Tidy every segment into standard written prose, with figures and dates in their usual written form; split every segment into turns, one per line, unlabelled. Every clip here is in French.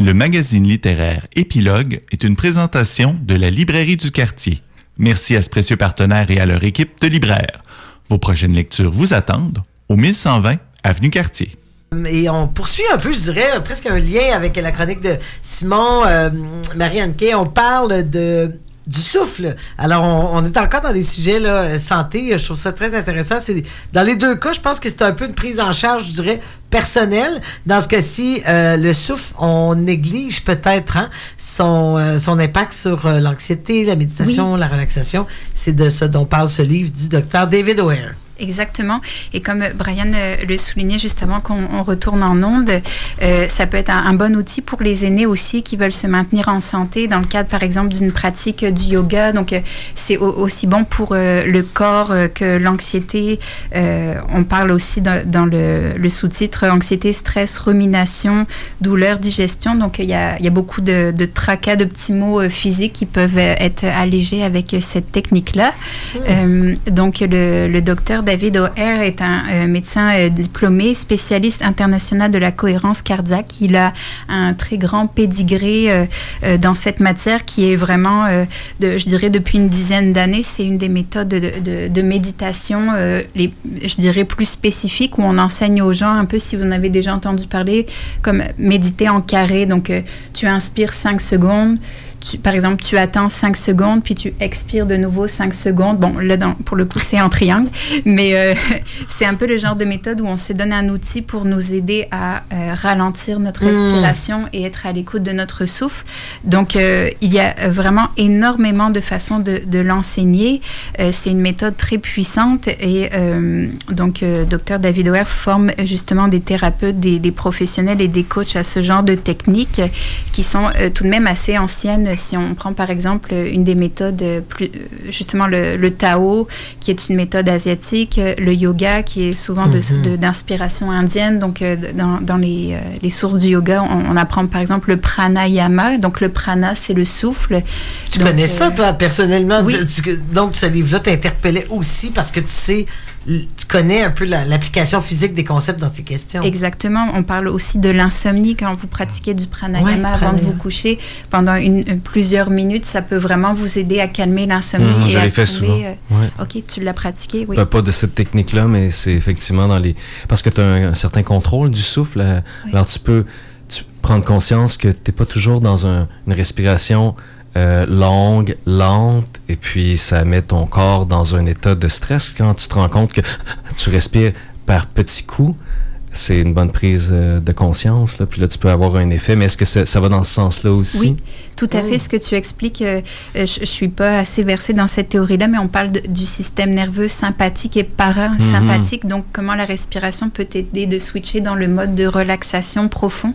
Le magazine littéraire Épilogue est une présentation de la Librairie du Quartier. Merci à ce précieux partenaire et à leur équipe de libraires. Vos prochaines lectures vous attendent au 1120 Avenue Cartier.
Et on poursuit un peu, je dirais, presque un lien avec la chronique de Simon, Marie-Anne Kay. On parle du souffle. Alors, on est encore dans des sujets là, santé. Je trouve ça très intéressant. Dans les deux cas, je pense que c'est un peu une prise en charge, je dirais, personnelle. Dans ce cas-ci, le souffle, on néglige peut-être son impact sur l'anxiété, la méditation, la relaxation. C'est de ce dont parle ce livre du docteur David O'Hare.
Exactement. Et comme Brian le soulignait juste avant qu'on retourne en ondes, ça peut être un bon outil pour les aînés aussi qui veulent se maintenir en santé dans le cadre, par exemple, d'une pratique du yoga. Donc, c'est aussi bon pour le corps que l'anxiété. On parle aussi dans le sous-titre anxiété, stress, rumination, douleur, digestion. Donc, il y a beaucoup de tracas, de petits mots physiques qui peuvent être allégés avec cette technique-là. Donc, le docteur David O'Hare est un médecin diplômé, spécialiste international de la cohérence cardiaque. Il a un très grand pédigré dans cette matière qui est vraiment, je dirais, depuis une dizaine d'années, c'est une des méthodes de méditation, je dirais, plus spécifiques où on enseigne aux gens, un peu si vous en avez déjà entendu parler, comme méditer en carré. Donc, tu inspires 5 secondes. Par exemple, tu attends 5 secondes, puis tu expires de nouveau 5 secondes. Bon, là, pour le coup, c'est en triangle, mais c'est un peu le genre de méthode où on se donne un outil pour nous aider à ralentir notre respiration et être à l'écoute de notre souffle. Donc, il y a vraiment énormément de façons de l'enseigner. C'est une méthode très puissante et donc, Dr David O'Hare forme justement des thérapeutes, des professionnels et des coachs à ce genre de techniques qui sont tout de même assez anciennes. Si on prend par exemple une des méthodes, justement le Tao, qui est une méthode asiatique, le yoga, qui est souvent d'inspiration indienne. Donc, dans les sources du yoga, on apprend par exemple le pranayama. Donc, le prana, c'est le souffle.
Tu connais ça, toi, personnellement?
Oui.
Donc, ce livre-là t'interpellait aussi parce que tu connais un peu l'application physique des concepts dans tes questions.
Exactement. On parle aussi de l'insomnie quand vous pratiquez du pranayama avant de vous coucher pendant plusieurs minutes. Ça peut vraiment vous aider à calmer l'insomnie.
Je l'ai fait souvent.
OK, tu l'as pratiqué, oui.
Pas de cette technique-là, mais c'est effectivement parce que tu as un certain contrôle du souffle. Alors, tu peux prendre conscience que tu n'es pas toujours dans une respiration longue, lente, et puis ça met ton corps dans un état de stress. Quand tu te rends compte que tu respires par petits coups, c'est une bonne prise de conscience, là. Puis là, tu peux avoir un effet. Mais est-ce que ça va dans ce sens-là aussi?
Oui, tout à fait. Ce que tu expliques, je suis pas assez versée dans cette théorie-là, mais on parle du système nerveux sympathique et parasympathique. Donc, comment la respiration peut t'aider de switcher dans le mode de relaxation profond.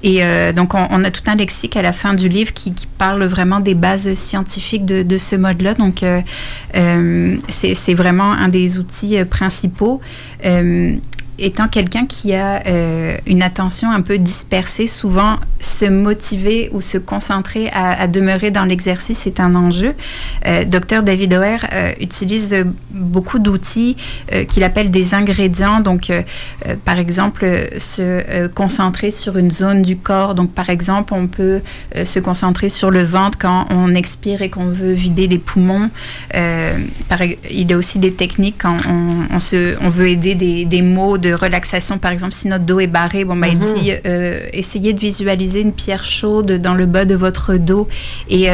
Et donc, on a tout un lexique à la fin du livre qui parle vraiment des bases scientifiques de ce mode-là. Donc, c'est vraiment un des outils principaux. Étant quelqu'un qui a une attention un peu dispersée, souvent se motiver ou se concentrer à demeurer dans l'exercice est un enjeu. Dr David O'Hare utilise beaucoup d'outils qu'il appelle des ingrédients. Donc, par exemple, se concentrer sur une zone du corps. Donc, par exemple, on peut se concentrer sur le ventre quand on expire et qu'on veut vider les poumons. Il y a aussi des techniques quand on veut aider des maux de relaxation. Par exemple, si notre dos est barré, il dit essayez de visualiser une pierre chaude dans le bas de votre dos. Et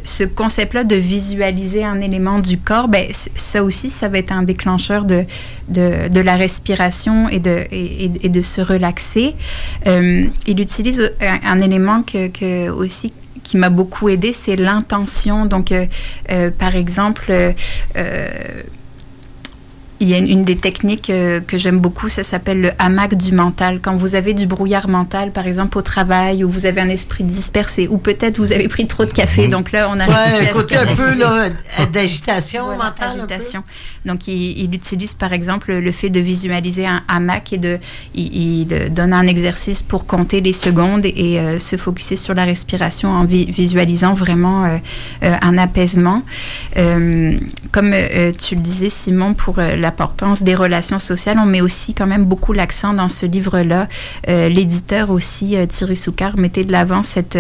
ce concept-là de visualiser un élément du corps, ça aussi, ça va être un déclencheur de la respiration et de se relaxer. Il utilise un élément aussi qui m'a beaucoup aidé, c'est l'intention. Donc, par exemple, il y a une des techniques que j'aime beaucoup, ça s'appelle le hamac du mental. Quand vous avez du brouillard mental, par exemple au travail, ou vous avez un esprit dispersé, ou peut-être vous avez pris trop de café, donc là, on arrive
côté un peu là, d'agitation mentale.
Agitation. Donc, il utilise, par exemple, le fait de visualiser un hamac et il donne un exercice pour compter les secondes et se focusser sur la respiration en visualisant vraiment un apaisement. Comme tu le disais, Simon, pour la l'importance des relations sociales. On met aussi quand même beaucoup l'accent dans ce livre-là. L'éditeur aussi, Thierry Soucard, mettait de l'avant cette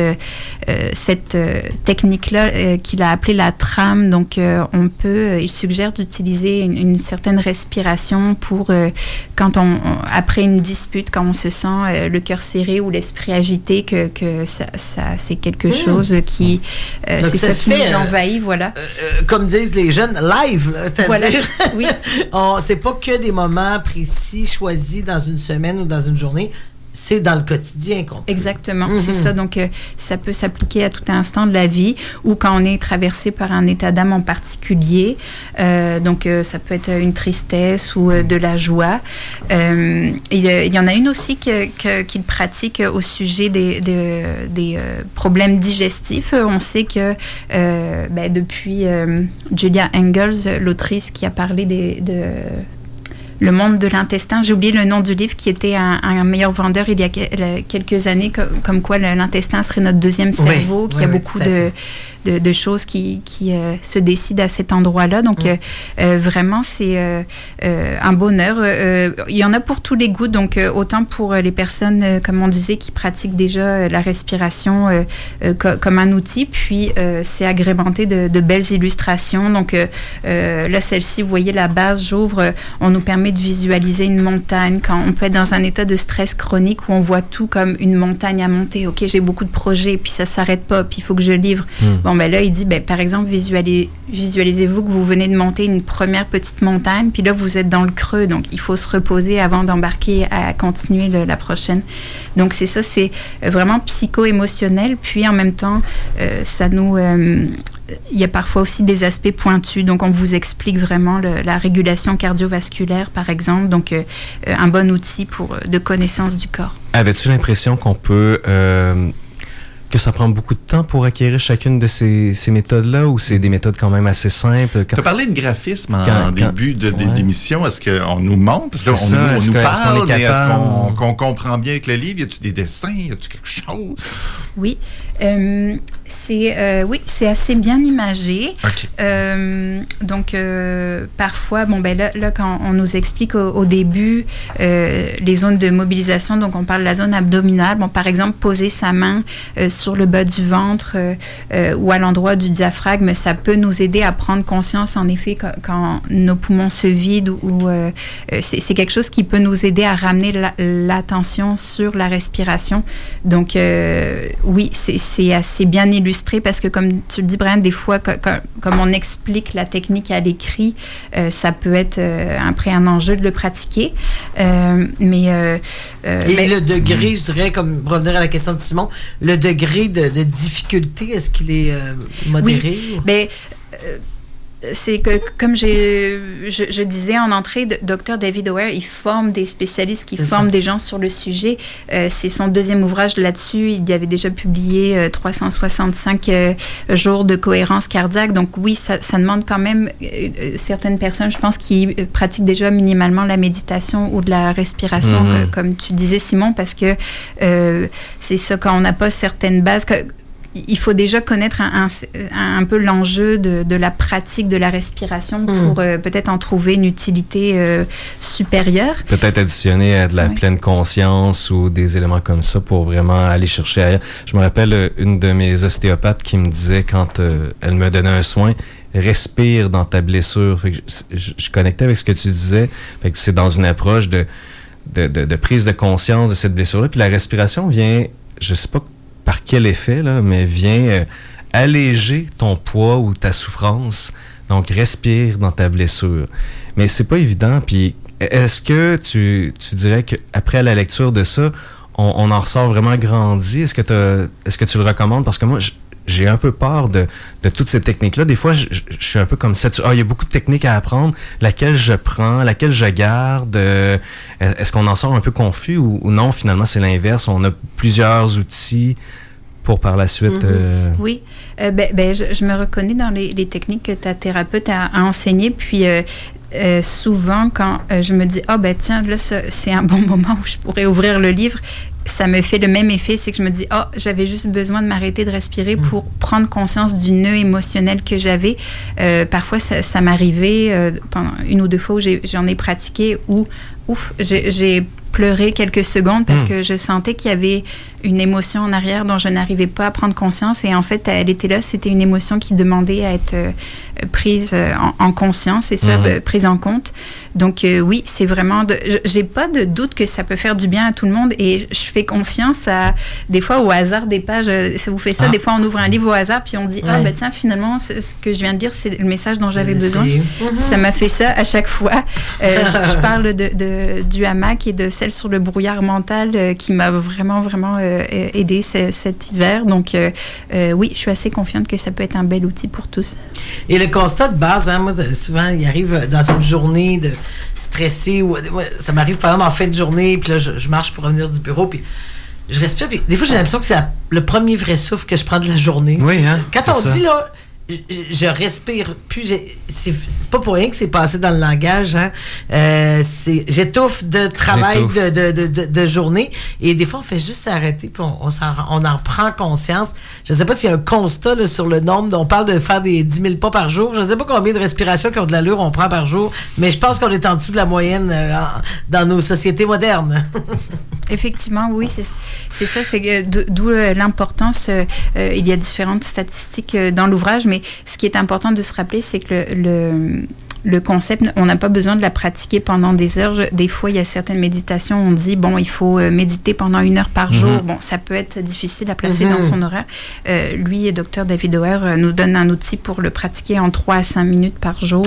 technique-là qu'il a appelée la trame. Donc, il suggère d'utiliser une certaine respiration pour, après une dispute, quand on se sent le cœur serré ou l'esprit agité, que ça c'est quelque chose qui c'est ça qui nous envahit, voilà.
Comme disent les jeunes, live, là, c'est-à-dire,
voilà. Oui.
C'est pas que des moments précis choisis dans une semaine ou dans une journée. C'est dans le quotidien qu'on peut.
Exactement, c'est ça. Donc, ça peut s'appliquer à tout instant de la vie ou quand on est traversé par un état d'âme en particulier. Donc, ça peut être une tristesse ou de la joie. Il y en a une aussi qu'il pratique au sujet des problèmes digestifs. On sait que depuis Julia Engels, l'autrice qui a parlé Le monde de l'intestin, j'ai oublié le nom du livre, qui était un meilleur vendeur il y a quelques années, comme quoi l'intestin serait notre deuxième cerveau, qu'il y a beaucoup de choses qui se décident à cet endroit-là. Donc, vraiment, c'est un bonheur. Il y en a pour tous les goûts, donc autant pour les personnes, comme on disait, qui pratiquent déjà la respiration comme un outil, puis c'est agrémenté de belles illustrations. Donc, là, celle-ci, vous voyez la base, j'ouvre, on nous permet de visualiser une montagne, quand on peut être dans un état de stress chronique où on voit tout comme une montagne à monter. OK, j'ai beaucoup de projets, puis ça s'arrête pas, puis il faut que je livre. Bon, ben là, il dit, par exemple, visualisez-vous que vous venez de monter une première petite montagne, puis là, vous êtes dans le creux, donc il faut se reposer avant d'embarquer à continuer la prochaine. Donc, c'est ça, c'est vraiment psycho-émotionnel, puis en même temps, ça nous... il y a parfois aussi des aspects pointus, donc on vous explique vraiment la régulation cardiovasculaire, par exemple, donc un bon outil de connaissance du corps.
Avais-tu l'impression qu'on peut... que ça prend beaucoup de temps pour acquérir chacune de ces méthodes-là, ou c'est des méthodes quand même assez simples?
Tu as parlé de graphisme en début d'émission. Est-ce qu'on nous montre? Parce qu'on nous parle, mais est-ce qu'on comprend bien avec le livre? Y a-tu des dessins? Y a-tu quelque chose?
Oui. C'est assez bien imagé. Okay. Donc, parfois, là, quand on nous explique au début les zones de mobilisation, donc on parle de la zone abdominale. Bon, par exemple, poser sa main sur le bas du ventre ou à l'endroit du diaphragme, ça peut nous aider à prendre conscience, en effet, quand nos poumons se vident c'est quelque chose qui peut nous aider à ramener l'attention sur la respiration. Donc, oui, c'est assez bien illustré parce que, comme tu le dis, Brian, des fois, comme on explique la technique à l'écrit, ça peut être après un enjeu de le pratiquer. Mais
le degré, je dirais, comme pour revenir à la question de Simon, le degré de difficulté, est-ce qu'il est modéré?
Oui, c'est que, comme je disais en entrée, Dr. David O'Hare, il forme des spécialistes qui forment des gens sur le sujet. C'est son deuxième ouvrage là-dessus. Il avait déjà publié 365 jours de cohérence cardiaque. Donc oui, ça demande quand même certaines personnes, je pense, qui pratiquent déjà minimalement la méditation ou de la respiration, comme tu disais, Simon, parce que c'est ça, quand on n'a pas certaines bases... Il faut déjà connaître un peu l'enjeu de la pratique de la respiration pour peut-être en trouver une utilité supérieure.
Peut-être additionner à de la pleine conscience ou des éléments comme ça pour vraiment aller chercher ailleurs. Je me rappelle une de mes ostéopathes qui me disait, quand elle me donnait un soin, respire dans ta blessure. Fait que je connectais avec ce que tu disais. Fait que c'est dans une approche de prise de conscience de cette blessure-là. Puis la respiration vient, je sais pas par quel effet, là, mais vient alléger ton poids ou ta souffrance. Donc, respire dans ta blessure. Mais c'est pas évident. Puis, est-ce que tu dirais qu'après la lecture de ça, on en ressort vraiment grandi? Est-ce que tu le recommandes? Parce que moi, j'ai un peu peur de toutes ces techniques-là. Des fois, je suis un peu comme ça. Il y a beaucoup de techniques à apprendre. Laquelle je prends? Laquelle je garde? Est-ce qu'on en sort un peu confus ou non? Finalement, c'est l'inverse. On a plusieurs outils pour par la suite...
Oui. Je me reconnais dans les techniques que ta thérapeute a enseignées. Puis... souvent, quand je me dis « tiens, là, c'est un bon moment où je pourrais ouvrir le livre », ça me fait le même effet, c'est que je me dis, j'avais juste besoin de m'arrêter de respirer pour prendre conscience du nœud émotionnel que j'avais. Parfois, ça m'arrivait pendant 1 ou 2 fois où j'en ai pratiqué, où j'ai pleuré quelques secondes parce que je sentais qu'il y avait une émotion en arrière dont je n'arrivais pas à prendre conscience. Et en fait, elle était là, c'était une émotion qui demandait à être prise en conscience et ça, prise en compte. Donc oui, c'est vraiment... j'ai pas de doute que ça peut faire du bien à tout le monde et je fais confiance des fois au hasard des pages. Ça vous fait ça, des fois on ouvre un livre au hasard puis on dit, tiens, finalement, ce que je viens de lire, c'est le message dont j'avais besoin. Ça m'a fait ça à chaque fois. Je parle du hamac et de celle sur le brouillard mental qui m'a vraiment, vraiment aidé cet hiver. Donc oui, je suis assez confiante que ça peut être un bel outil pour tous.
Et le constat de base, moi, souvent, il arrive dans une journée de stressé ou ça m'arrive par exemple en fin de journée, puis là, je marche pour revenir du bureau, puis je respire, puis des fois, j'ai l'impression que c'est le premier vrai souffle que je prends de la journée.
Oui, hein?
Quand on dit, là, je respire plus. C'est pas pour rien que c'est passé dans le langage. Hein. J'étouffe de travail de journée. Et des fois, on fait juste s'arrêter puis on en prend conscience. Je ne sais pas s'il y a un constat là, sur le nombre. On parle de faire des 10 000 pas par jour. Je ne sais pas combien de respirations qui ont de l'allure on prend par jour, mais je pense qu'on est en dessous de la moyenne dans nos sociétés modernes.
Effectivement, oui, c'est ça. D'où l'importance. Il y a différentes statistiques dans l'ouvrage, mais ce qui est important de se rappeler, c'est que le concept, on n'a pas besoin de la pratiquer pendant des heures. Des fois, il y a certaines méditations, on dit, il faut méditer pendant 1 heure par jour. Bon, ça peut être difficile à placer dans son horaire. Lui et Dr David Auer nous donne un outil pour le pratiquer en 3 à 5 minutes par jour.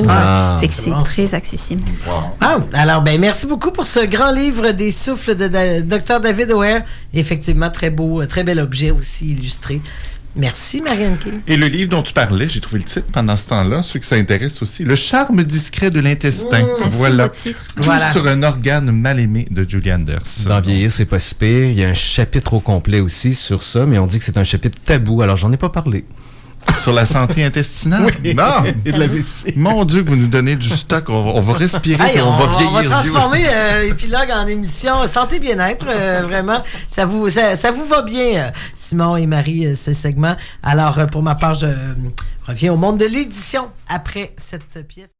Fait que c'est très accessible.
Wow. Alors, merci beaucoup pour ce grand livre des souffles de Dr David Auer. Effectivement, très beau, très bel objet aussi illustré. Merci, Marianne Kay.
Et le livre dont tu parlais, j'ai trouvé le titre pendant ce temps-là, ceux que ça intéresse aussi, Le charme discret de l'intestin. Voilà. Tout sur un organe mal aimé de Julie Anders.
Dans Vieillir, c'est pas si pire. Il y a un chapitre au complet aussi sur ça, mais on dit que c'est un chapitre tabou, alors j'en ai pas parlé.
Sur la santé intestinale?
Oui.
Non!
Et de la vessie.
Mon Dieu, que vous nous donnez du stock. On va respirer et on va vieillir.
On va transformer Épilogue en émission Santé Bien-être. Vraiment, ça vous va bien, Simon et Marie, ce segment. Alors, pour ma part, je reviens au monde de l'édition après cette pièce.